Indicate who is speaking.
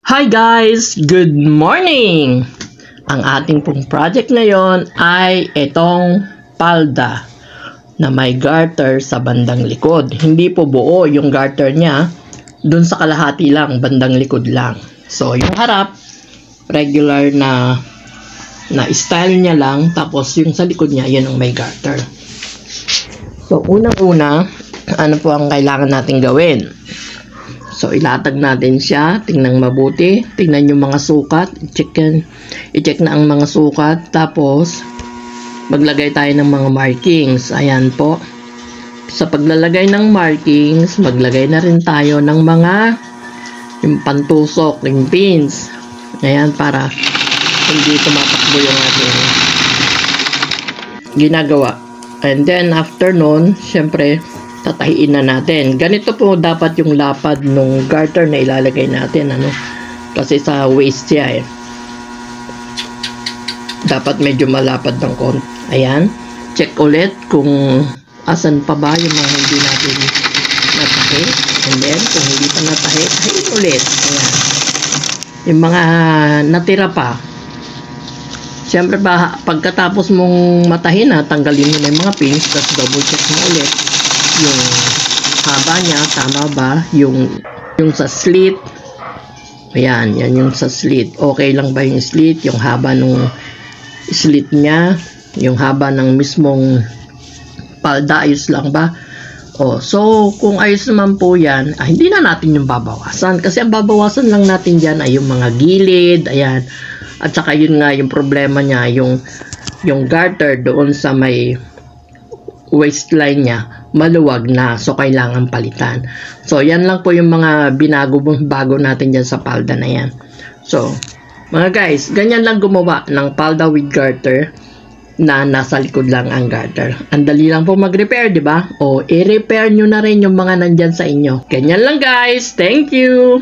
Speaker 1: Hi guys! Good morning! Ang ating pong project ngayon ay itong palda na may garter sa bandang likod. Hindi po buo yung garter niya, dun sa kalahati lang, bandang likod lang. So yung harap, regular na style niya lang, tapos yung sa likod niya, yun ang may garter. So unang-una, ano po ang kailangan natin gawin? So, ilatag natin siya. Tingnan mabuti. Tingnan yung mga sukat. I-check na ang mga sukat. Tapos, maglagay tayo ng mga markings. Ayan po. Sa paglalagay ng markings, maglagay na rin tayo ng mga yung pantusok, yung pins. Ayan, para hindi tumatakbo yung ating ginagawa. And then, after nun, syempre, tatahiin na natin. Ganito po dapat yung lapad ng garter na ilalagay natin, kasi sa waist siya dapat medyo malapad ng konti. Ayan, check ulit kung asan pa ba yung mga hindi natin natahi, and then kung hindi pa natahi, tahiin ulit. Ayan, yung mga natira pa, syempre pagkatapos mong matahin tanggalin mo na yung mga pins, tapos double check mo ulit yung haba niya, tama ba? Yung sa slit. Ayan, yan yung sa slit. Okay lang ba yung slit? Yung haba ng slit niya, yung haba ng mismong palda, ayos lang ba? So, kung ayos naman po yan, hindi na natin yung babawasan. Kasi ang babawasan lang natin dyan ay yung mga gilid, ayan. At saka yun nga, yung problema niya, yung garter doon sa may waistline niya, maluwag na. So, kailangan palitan. So, yan lang po yung mga bago natin dyan sa palda na yan. So, mga guys, ganyan lang gumawa ng palda with garter na nasa likod lang ang garter. Ang dali lang po mag-repair, di ba? O, i-repair nyo na rin yung mga nandyan sa inyo. Ganyan lang guys. Thank you!